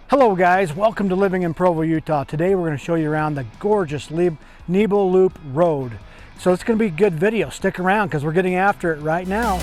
Hello guys, welcome to Living in Provo, Utah. Today we're going to show you around the gorgeous Nebo Loop Road. So it's going to be a good video. Stick around because we're getting after it right now.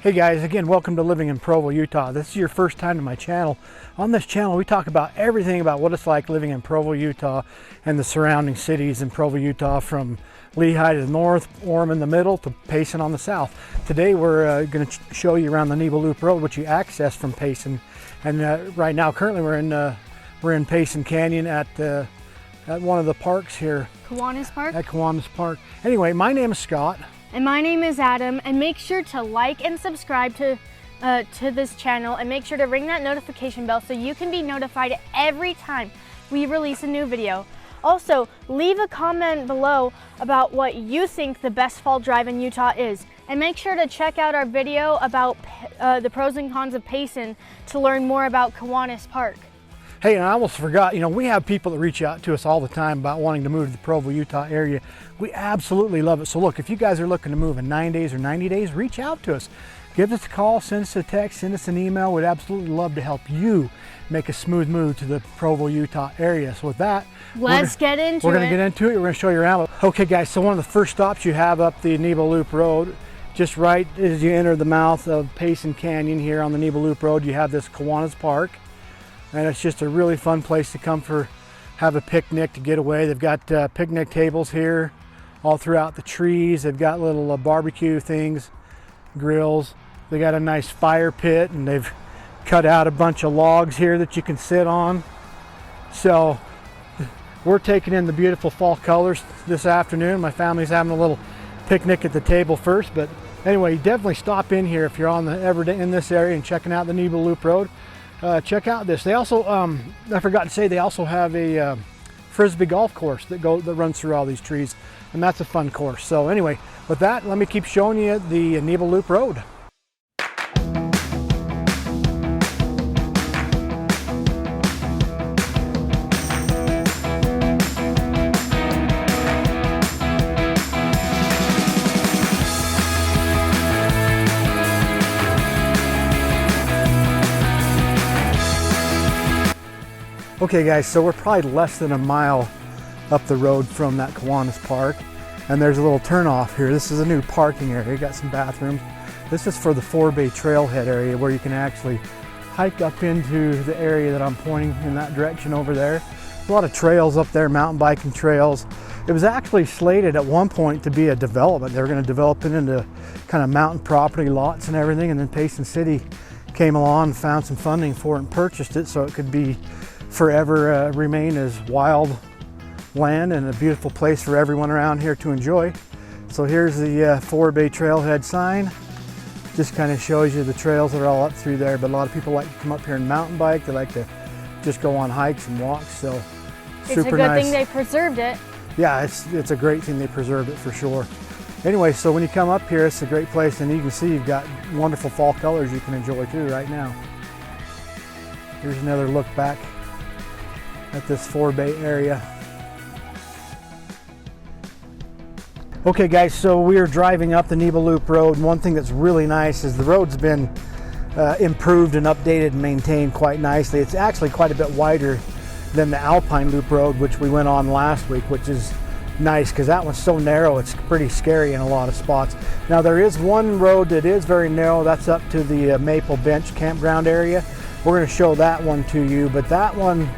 Hey guys, again, welcome to Living in Provo, Utah. This is your first time to my channel. On this channel, we talk about everything about what it's like living in Provo, Utah and the surrounding cities in Provo, Utah, from Lehi to the north, Orem in the middle, to Payson on the south. Today, we're going to show you around the Nebo Loop Road, which you access from Payson. And right now, currently, we're in Payson Canyon at one of the parks here. Kiwanis Park? At Kiwanis Park. Anyway, my name is Scott. And my name is Adam, and make sure to like and subscribe to this channel, and make sure to ring that notification bell so you can be notified every time we release a new video. Also, leave a comment below about what you think the best fall drive in Utah is, and make sure to check out our video about the pros and cons of Payson to learn more about Kiwanis Park. Hey, and I almost forgot, we have people that reach out to us all the time about wanting to move to the Provo, Utah area. We absolutely love it. So look, if you guys are looking to move in 9 days or 90 days, reach out to us. Give us a call, send us a text, send us an email. We'd absolutely love to help you make a smooth move to the Provo, Utah area. So with that, let's get into it. We're going to get into it. We're going to show you around. Okay guys, so one of the first stops you have up the Nebo Loop Road, just right as you enter the mouth of Payson Canyon here on the Nebo Loop Road, you have this Kiwanis Park. And it's just a really fun place to come have a picnic, to get away. They've got picnic tables here all throughout the trees. They've got little barbecue things, grills. They got a nice fire pit, and they've cut out a bunch of logs here that you can sit on. So we're taking in the beautiful fall colors this afternoon. My family's having a little picnic at the table first, but anyway, definitely stop in here if you're ever in this area and checking out the Nebo Loop Road. Check out this. They also, I forgot to say, they also have a Frisbee golf course that runs through all these trees, and that's a fun course. So anyway, with that, let me keep showing you the Nebo Loop Road. Okay guys, so we're probably less than a mile up the road from that Kiwanis Park, and there's a little turnoff here. This is a new parking area, got some bathrooms. This is for the Forebay Trailhead area, where you can actually hike up into the area that I'm pointing in that direction over there. A lot of trails up there, mountain biking trails. It was actually slated at one point to be a development. They were going to develop it into kind of mountain property lots and everything, and then Payson City came along, found some funding for it, and purchased it so it could be forever remain as wild land and a beautiful place for everyone around here to enjoy. So here's the Forebay Trailhead sign. Just kind of shows you the trails that are all up through there, but a lot of people like to come up here and mountain bike. They like to just go on hikes and walks, so it's a good thing they preserved it. Yeah, it's a great thing they preserved it for sure. Anyway, so when you come up here, it's a great place, and you can see you've got wonderful fall colors you can enjoy too right now. Here's another look back at this Forebay area. Okay guys, so we are driving up the Nebo Loop Road, and one thing that's really nice is the road's been improved and updated and maintained quite nicely. It's actually quite a bit wider than the Alpine Loop Road, which we went on last week, which is nice because that one's so narrow it's pretty scary in a lot of spots. Now there is one road that is very narrow, that's up to the Maple Bench campground area. We're going to show that one to you, but that one,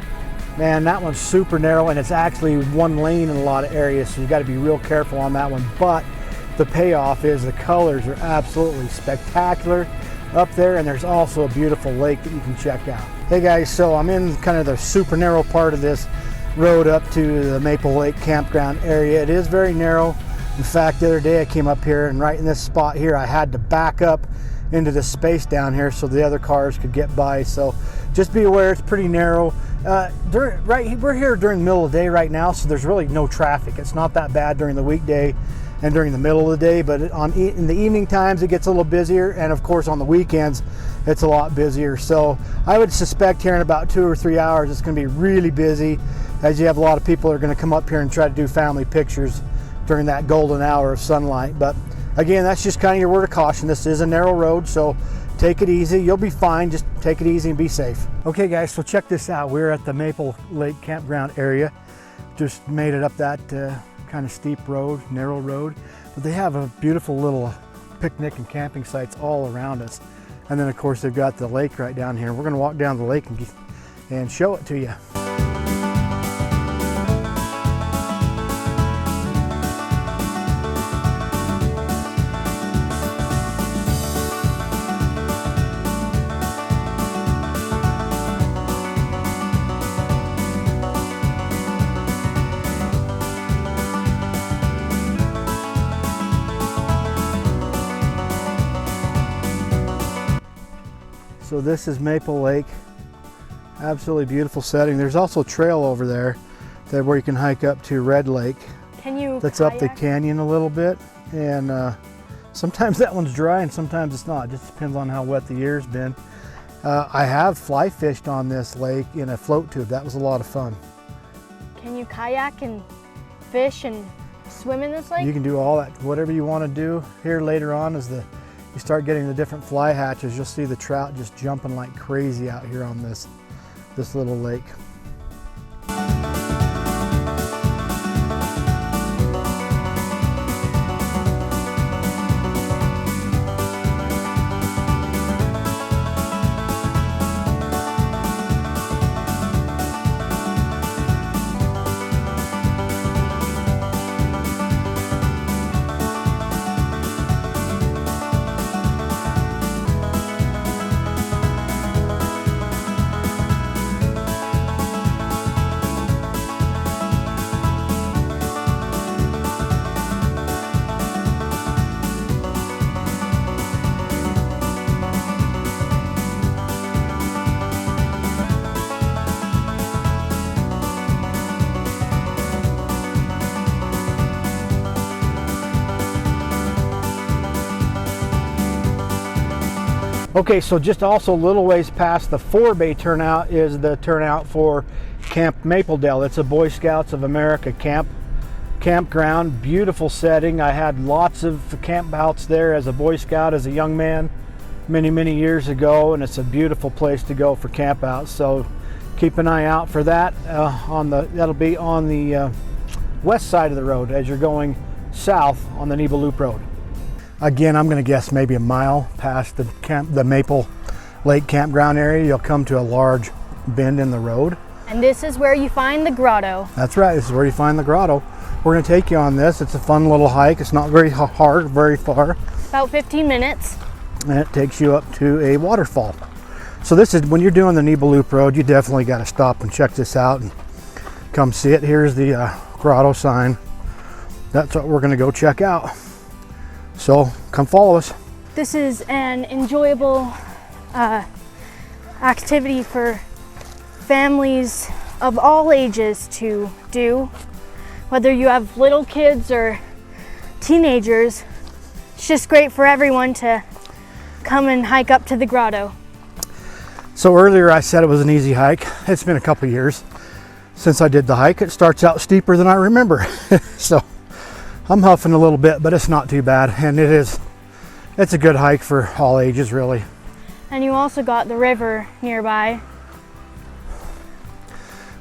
man, that one's super narrow, and it's actually one lane in a lot of areas, so you got to be real careful on that one. But the payoff is the colors are absolutely spectacular up there, and there's also a beautiful lake that you can check out. Hey guys, so I'm in kind of the super narrow part of this road up to the Maple Lake campground area. It is very narrow. In fact, the other day I came up here, and right in this spot here I had to back up into this space down here so the other cars could get by. So just be aware, it's pretty narrow. We're here during the middle of the day right now, so there's really no traffic. It's not that bad during the weekday, and during the middle of the day, but in the evening times it gets a little busier, and of course on the weekends it's a lot busier. So I would suspect here in about 2 or 3 hours it's going to be really busy, as you have a lot of people that are going to come up here and try to do family pictures during that golden hour of sunlight. But again, that's just kind of your word of caution. This is a narrow road, so take it easy. You'll be fine. Just take it easy and be safe. Okay guys, so check this out. We're at the Maple Lake campground area. Just made it up that kind of steep road, narrow road, but they have a beautiful little picnic and camping sites all around us. And then of course they've got the lake right down here. We're going to walk down the lake and show it to you. So this is Maple Lake, absolutely beautiful setting. There's also a trail over there where you can hike up to Red Lake. Can you That's kayak? up the canyon a little bit, and sometimes that one's dry and sometimes it's not. It just depends on how wet the year's been. I have fly fished on this lake in a float tube. That was a lot of fun. Can you kayak and fish and swim in this lake? You can do all that, whatever you want to do. Here later on, as you start getting the different fly hatches, you'll see the trout just jumping like crazy out here on this little lake. Okay, so just also a little ways past the Forebay turnout is the turnout for Camp Mapledale. It's a Boy Scouts of America campground, beautiful setting. I had lots of camp bouts there as a Boy Scout, as a young man, many years ago, and it's a beautiful place to go for camp outs. So keep an eye out for that. That'll be on the west side of the road as you're going south on the Nebo Loop Road. Again, I'm going to guess maybe a mile past the Maple Lake campground area, you'll come to a large bend in the road. And this is where you find the grotto. That's right, this is where you find the grotto. We're going to take you on this. It's a fun little hike. It's not very hard, very far. About 15 minutes. And it takes you up to a waterfall. So this is, when you're doing the Nebo Loop Road, you definitely got to stop and check this out and come see it. Here's the grotto sign. That's what we're going to go check out. So come follow us. This is an enjoyable activity for families of all ages to do. Whether you have little kids or teenagers, it's just great for everyone to come and hike up to the grotto. So earlier I said it was an easy hike. It's been a couple years since I did the hike. It starts out steeper than I remember. So I'm huffing a little bit, but it's not too bad, and it's a good hike for all ages, really. And you also got the river nearby.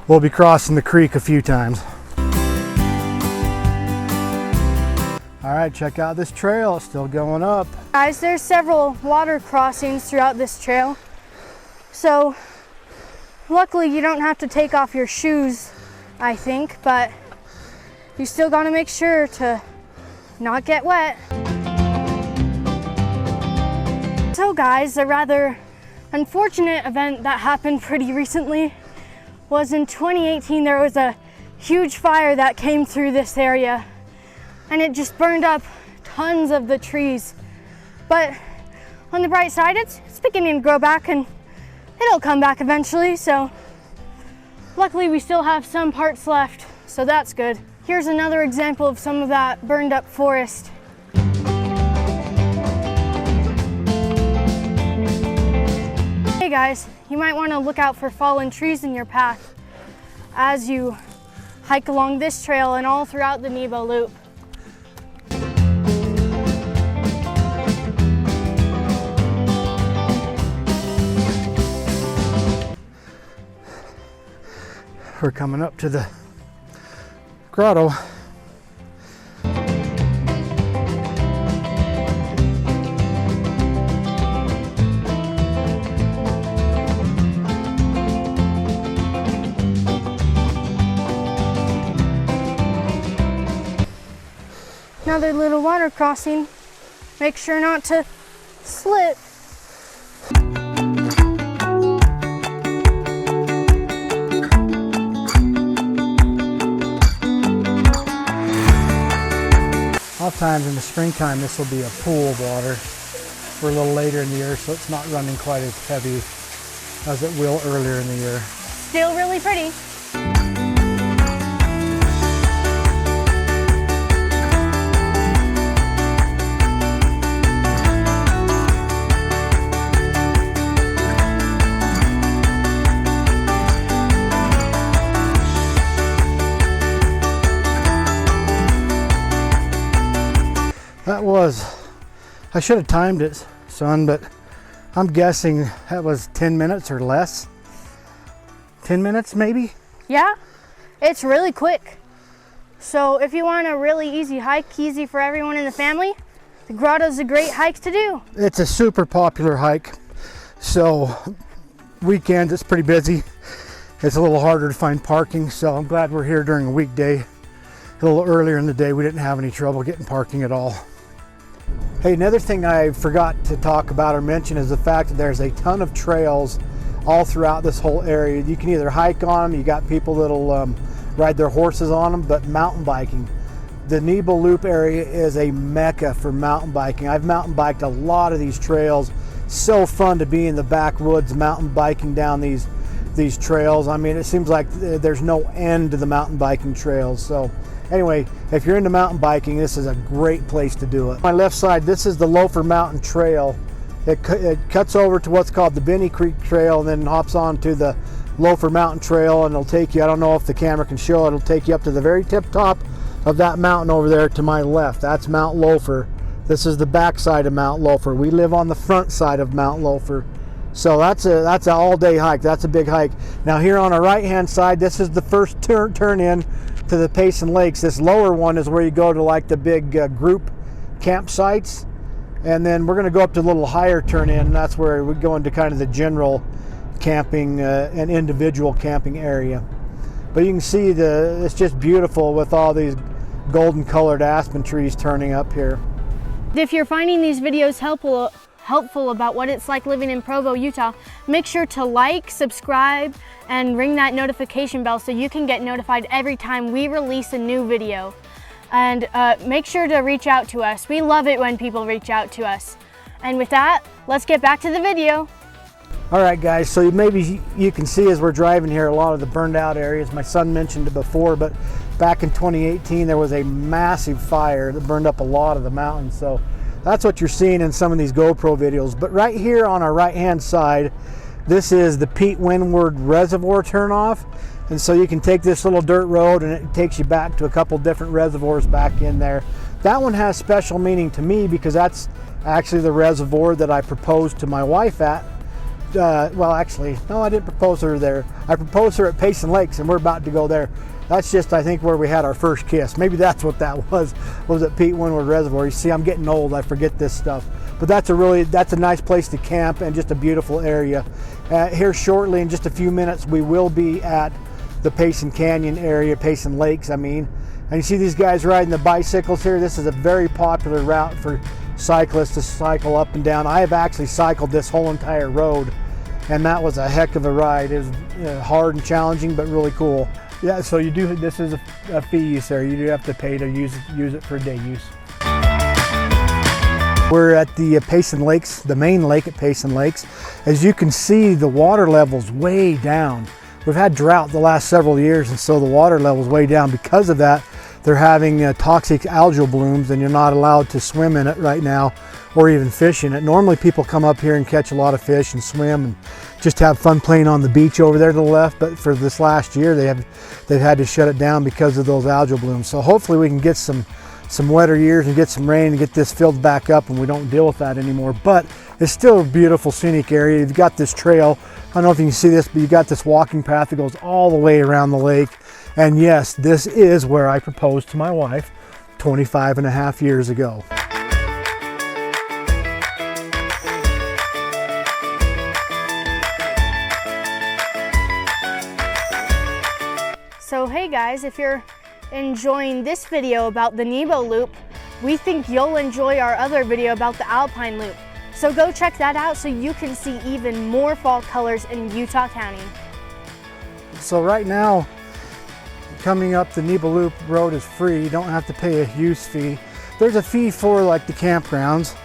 We'll be crossing the creek a few times. All right, check out this trail. It's still going up. Guys, there's several water crossings throughout this trail. So luckily you don't have to take off your shoes, I think, but you still gotta make sure to not get wet. So guys, a rather unfortunate event that happened pretty recently was in 2018. There was a huge fire that came through this area and it just burned up tons of the trees. But on the bright side, it's beginning to grow back and it'll come back eventually. So luckily we still have some parts left, so that's good. Here's another example of some of that burned up forest. Hey guys, you might want to look out for fallen trees in your path as you hike along this trail and all throughout the Nebo Loop. We're coming up to the grotto. Another little water crossing. Make sure not to slip. Oftentimes in the springtime this will be a pool of water. We're a little later in the year, so it's not running quite as heavy as it will earlier in the year. Still really pretty. That was, I should have timed it, son, but I'm guessing that was 10 minutes or less. 10 minutes maybe? Yeah, it's really quick. So if you want a really easy hike, easy for everyone in the family, the Grotto's a great hike to do. It's a super popular hike. So weekends it's pretty busy. It's a little harder to find parking, so I'm glad we're here during a weekday. A little earlier in the day we didn't have any trouble getting parking at all. Hey, another thing I forgot to talk about or mention is the fact that there's a ton of trails all throughout this whole area. You can either hike on them, you got people that'll ride their horses on them, but mountain biking. The Nebo Loop area is a mecca for mountain biking. I've mountain biked a lot of these trails. So fun to be in the backwoods mountain biking down these trails. I mean, it seems like there's no end to the mountain biking trails. So anyway, if you're into mountain biking, this is a great place to do it. On my left side, this is the Loafer Mountain Trail. It cuts over to what's called the Benny Creek Trail and then hops on to the Loafer Mountain Trail, and it'll take you, I don't know if the camera can show it, it'll take you up to the very tip top of that mountain over there to my left. That's Mount Loafer. This is the back side of Mount Loafer. We live on the front side of Mount Loafer. So that's an all-day hike. That's a big hike. Now here on our right-hand side, this is the first turn in to the Payson Lakes. This lower one is where you go to like the big group campsites, and then we're going to go up to a little higher turn in, and that's where we go into kind of the general camping and individual camping area. But you can see it's just beautiful with all these golden colored aspen trees turning up here. If you're finding these videos helpful about what it's like living in Provo, Utah, make sure to like, subscribe, and ring that notification bell so you can get notified every time we release a new video. And make sure to reach out to us. We love it when people reach out to us. And with that, let's get back to the video. All right, guys, so maybe you can see as we're driving here a lot of the burned out areas. My son mentioned it before, but back in 2018 there was a massive fire that burned up a lot of the mountains. So that's what you're seeing in some of these GoPro videos. But right here on our right-hand side, this is the Pete Windward Reservoir turnoff. And so you can take this little dirt road and it takes you back to a couple different reservoirs back in there. That one has special meaning to me because that's actually the reservoir that I proposed to my wife at. Well, actually, no, I didn't propose to her there. I proposed to her at Payson Lakes, and we're about to go there. That's just, I think, where we had our first kiss. Maybe that's what that was at Pete Windward Reservoir. You see, I'm getting old, I forget this stuff. But that's a nice place to camp and just a beautiful area. Here shortly, in just a few minutes, we will be at the Payson Canyon area, Payson Lakes, I mean. And you see these guys riding the bicycles here. This is a very popular route for cyclists to cycle up and down. I have actually cycled this whole entire road, and that was a heck of a ride. It was hard and challenging, but really cool. Yeah, so you do, this is a fee use there. You do have to pay to use it for day use. We're at the Payson Lakes, the main lake at Payson Lakes. As you can see, the water level's way down. We've had drought the last several years, and so the water level's way down. Because of that, they're having toxic algal blooms, and you're not allowed to swim in it right now or even fish in it. Normally people come up here and catch a lot of fish and swim and just have fun playing on the beach over there to the left, but for this last year they've had to shut it down because of those algal blooms. So hopefully we can get some wetter years and get some rain and get this filled back up and we don't deal with that anymore. But it's still a beautiful scenic area. You've got this trail, I don't know if you can see this, but you got this walking path that goes all the way around the lake. And yes, this is where I proposed to my wife 25 and a half years ago. So hey guys, if you're enjoying this video about the Nebo Loop, we think you'll enjoy our other video about the Alpine Loop. So go check that out so you can see even more fall colors in Utah County. So right now, coming up the Nebo Loop road is free. You don't have to pay a use fee. There's a fee for like the campgrounds.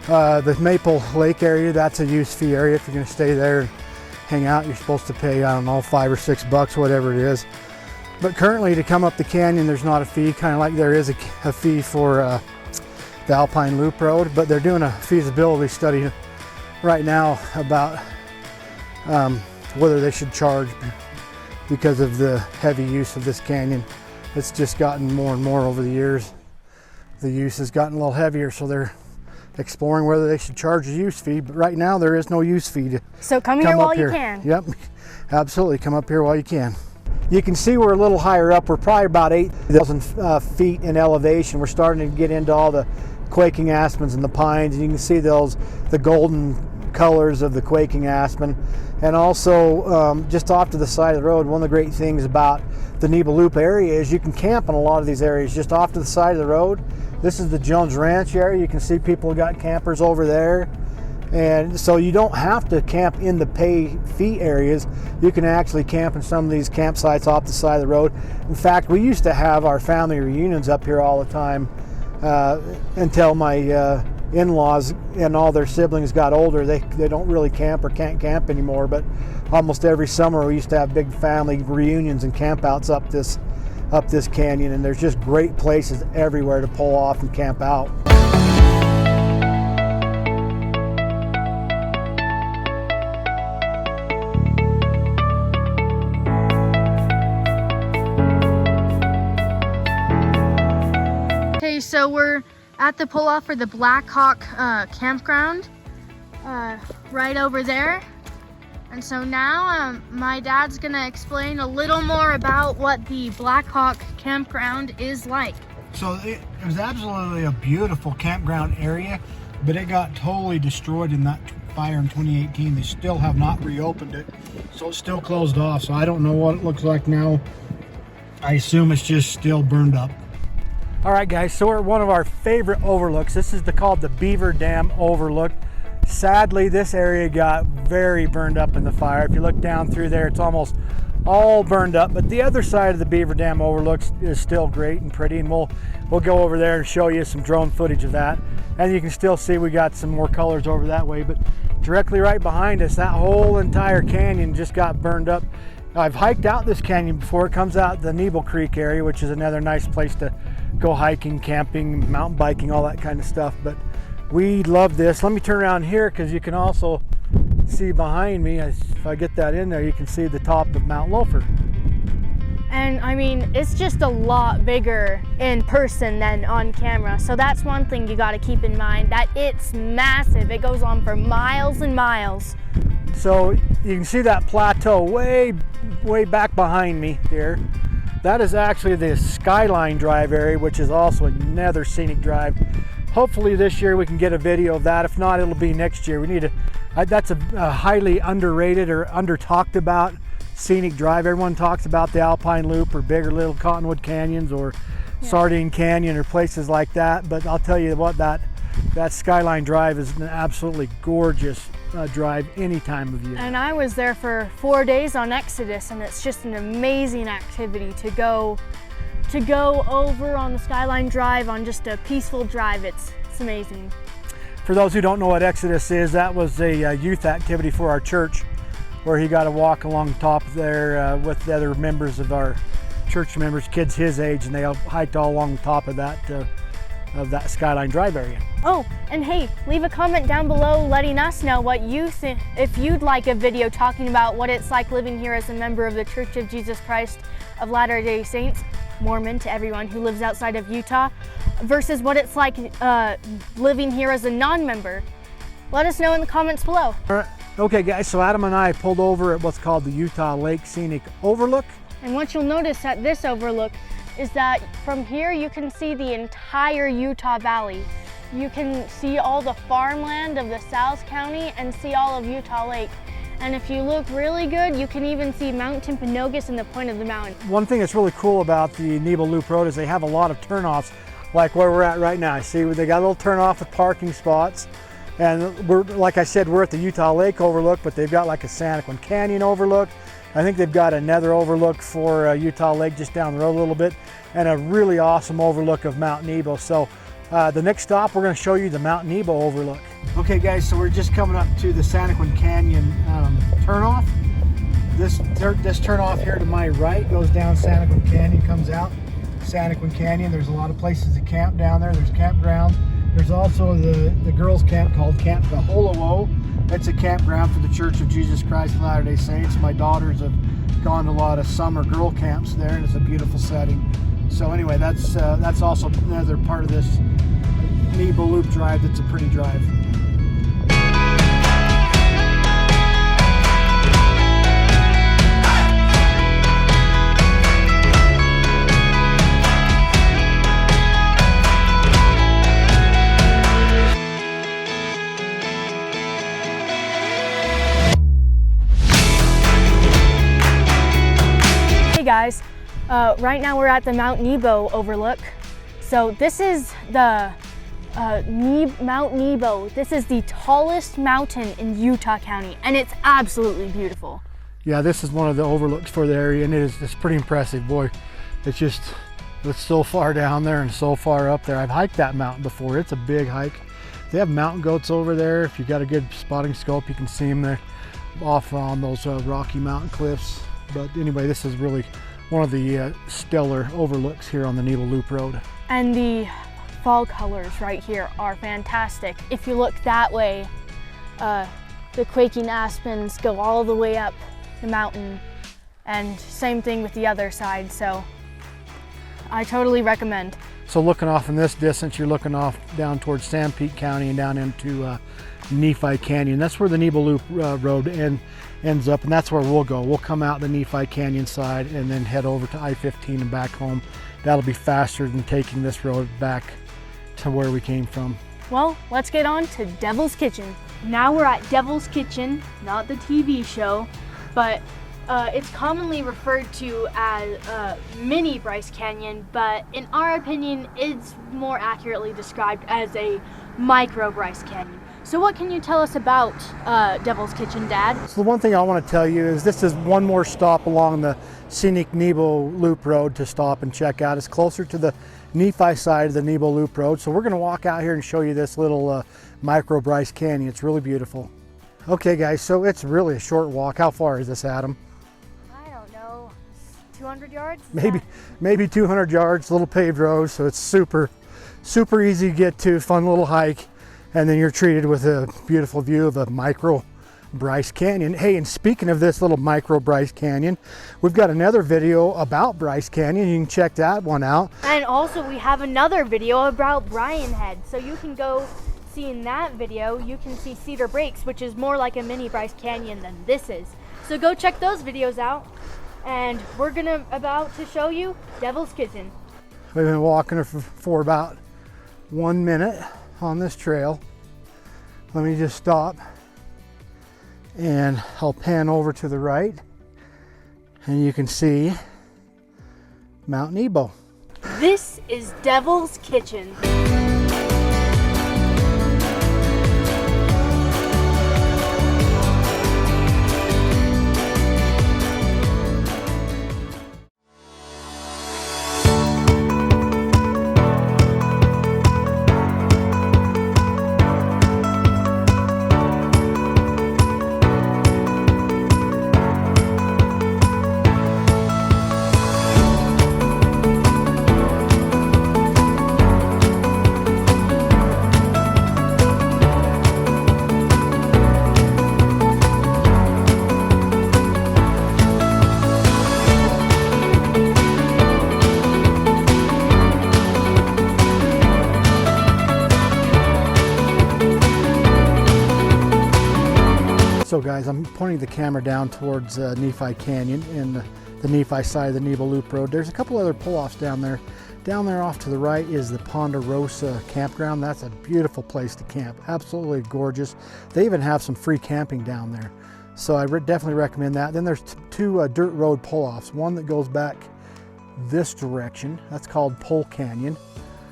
The Maple Lake area, that's a use fee area. If you're gonna stay there and hang out, you're supposed to pay, I don't know, $5 or $6, whatever it is. But currently to come up the canyon, there's not a fee, kind of like there is a fee for the Alpine Loop Road, but they're doing a feasibility study right now about whether they should charge because of the heavy use of this canyon. It's just gotten more and more over the years. The use has gotten a little heavier, so they're exploring whether they should charge a use fee, but right now there is no use fee. So come here while you can. Yep, absolutely, come up here while you can. You can see we're a little higher up. We're probably about 8,000 feet in elevation. We're starting to get into all the quaking aspens and the pines, and you can see the golden colors of the quaking aspen. And also just off to the side of the road, one of the great things about the Nebo Loop area is you can camp in a lot of these areas just off to the side of the road. This is the Jones Ranch area. You can see people got campers over there. And so you don't have to camp in the pay fee areas. You can actually camp in some of these campsites off the side of the road. In fact, we used to have our family reunions up here all the time until my in-laws and all their siblings got older. They don't really camp or can't camp anymore, but almost every summer we used to have big family reunions and campouts up this canyon, and there's just great places everywhere to pull off and camp out. So we're at the pull-off for the Black Hawk campground right over there. And so now my dad's gonna explain a little more about what the Black Hawk campground is like. So it was absolutely a beautiful campground area, but it got totally destroyed in that fire in 2018. They still have not reopened it, so it's still closed off. So I don't know what it looks like now. I assume it's just still burned up. All right guys, so we're at one of our favorite overlooks. This is called the Beaver Dam Overlook. Sadly, this area got very burned up in the fire. If you look down through there, it's almost all burned up, but the other side of the Beaver Dam Overlook is still great and pretty, and we'll go over there and show you some drone footage of that. And you can still see we got some more colors over that way, but directly right behind us, that whole entire canyon just got burned up. I've hiked out this canyon before. It comes out the Nebo Creek area, which is another nice place to go hiking, camping, mountain biking, all that kind of stuff. But we love this. Let me turn around here because you can also see behind me, if I get that in there, you can see the top of Mount Loafer. And I mean, it's just a lot bigger in person than on camera. So that's one thing you got to keep in mind, that it's massive. It goes on for miles and miles. So you can see that plateau way back behind me here. That is actually the Skyline Drive area, which is also another scenic drive. Hopefully this year we can get a video of that. If not, it'll be next year. We need that's a highly underrated or under talked about scenic drive. Everyone talks about the Alpine Loop or Big or Little Cottonwood Canyons or Sardine Canyon or places like that. But I'll tell you what, that Skyline Drive is an absolutely gorgeous drive any time of year. And I was there for 4 days on Exodus, and it's just an amazing activity to go over on the Skyline Drive on just a peaceful drive. It's amazing. For those who don't know what Exodus is, that was a youth activity for our church where he got to walk along the top there with the other members of our church members, kids his age, and they all hiked all along the top of that Skyline Drive area. Oh, and hey, leave a comment down below letting us know what you think, if you'd like a video talking about what it's like living here as a member of the Church of Jesus Christ of Latter-day Saints, Mormon to everyone who lives outside of Utah, versus what it's like living here as a non-member. Let us know in the comments below. All right. Okay guys, so Adam and I pulled over at what's called the Utah Lake Scenic Overlook. And what you'll notice at this overlook is that from here you can see the entire Utah Valley. You can see all the farmland of the South County and see all of Utah Lake. And if you look really good, you can even see Mount Timpanogos in the point of the mountain. One thing that's really cool about the Nebo Loop Road is they have a lot of turnoffs, like where we're at right now. See, they got a little turnoff with parking spots. And we're, like I said, we're at the Utah Lake Overlook, but they've got like a Santaquin Canyon Overlook. I think they've got another overlook for Utah Lake just down the road a little bit, and a really awesome overlook of Mount Nebo. So the next stop, we're going to show you the Mount Nebo Overlook. Okay guys, so we're just coming up to the Santaquin Canyon turnoff. This turnoff here to my right goes down Santaquin Canyon, comes out Santaquin Canyon. There's a lot of places to camp down there. There's campground. There's also the girls' camp called Camp Kaholowo. It's a campground for the Church of Jesus Christ of Latter-day Saints. My daughters have gone to a lot of summer girl camps there, and it's a beautiful setting. So anyway, that's also another part of this Nebo Loop drive that's a pretty drive. Guys, right now we're at the Mount Nebo Overlook. So this is the Mount Nebo. This is the tallest mountain in Utah County, and it's absolutely beautiful. Yeah, this is one of the overlooks for the area, and it's pretty impressive. Boy, it's so far down there and so far up there. I've hiked that mountain before. It's a big hike. They have mountain goats over there. If you've got a good spotting scope, you can see them there off on those rocky mountain cliffs. But anyway, this is really one of the stellar overlooks here on the Nebo Loop Road. And the fall colors right here are fantastic. If you look that way, the quaking aspens go all the way up the mountain, and same thing with the other side. So I totally recommend. So looking off in this distance, you're looking off down towards Santaquin County and down into Nephi Canyon. That's where the Nebo Loop Road ends up, and that's where we'll go. We'll come out the Nephi Canyon side and then head over to I-15 and back home. That'll be faster than taking this road back to where we came from. Well, let's get on to Devil's Kitchen. Now we're at Devil's Kitchen, not the TV show, but it's commonly referred to as mini Bryce Canyon, but in our opinion, it's more accurately described as a micro Bryce Canyon. So what can you tell us about Devil's Kitchen, Dad? So the one thing I want to tell you is this is one more stop along the scenic Nebo Loop Road to stop and check out. It's closer to the Nephi side of the Nebo Loop Road. So we're going to walk out here and show you this little micro Bryce Canyon. It's really beautiful. Okay guys, so it's really a short walk. How far is this, Adam? I don't know, 200 yards? Maybe 200 yards, little paved road. So it's super easy to get to, fun little hike. And then you're treated with a beautiful view of a micro Bryce Canyon. Hey, and speaking of this little micro Bryce Canyon, we've got another video about Bryce Canyon. You can check that one out. And also we have another video about Brian Head. So you can go see in that video, you can see Cedar Breaks, which is more like a mini Bryce Canyon than this is. So go check those videos out. And we're about to show you Devil's Kitchen. We've been walking for about 1 minute on this trail. Let me just stop and I'll pan over to the right and you can see Mount Nebo. This is Devil's Kitchen. So guys, I'm pointing the camera down towards Nephi Canyon in the Nephi side of the Nebo Loop Road. There's a couple other pull-offs down there. Down there off to the right is the Ponderosa campground. That's a beautiful place to camp, absolutely gorgeous. They even have some free camping down there. So I definitely recommend that. Then there's two dirt road pull-offs. One that goes back this direction, that's called Pole Canyon.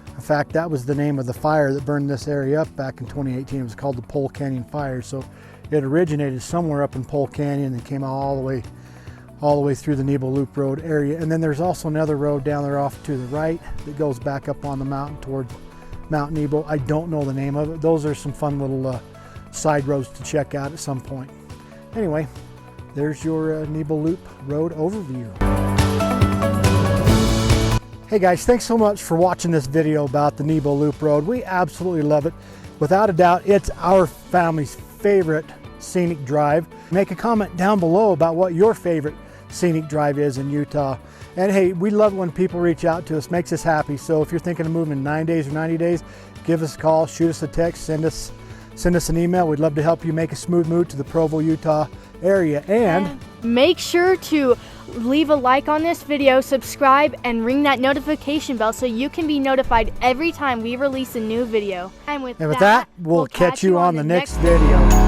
In fact, that was the name of the fire that burned this area up back in 2018. It was called the Pole Canyon Fire. So it originated somewhere up in Pole Canyon and came all the way through the Nebo Loop Road area. And then there's also another road down there off to the right that goes back up on the mountain towards Mount Nebo. I don't know the name of it. Those are some fun little side roads to check out at some point. Anyway, there's your Nebo Loop Road overview. Hey guys, thanks so much for watching this video about the Nebo Loop Road. We absolutely love it. Without a doubt, it's our family's favorite scenic drive. Make a comment down below about what your favorite scenic drive is in Utah. And hey, we love when people reach out to us, makes us happy. So if you're thinking of moving in 9 days or 90 days, give us a call, shoot us a text, send us an email. We'd love to help you make a smooth move to the Provo, Utah area. And make sure to leave a like on this video, subscribe, and ring that notification bell so you can be notified every time we release a new video. And with that, we'll catch you on the next video.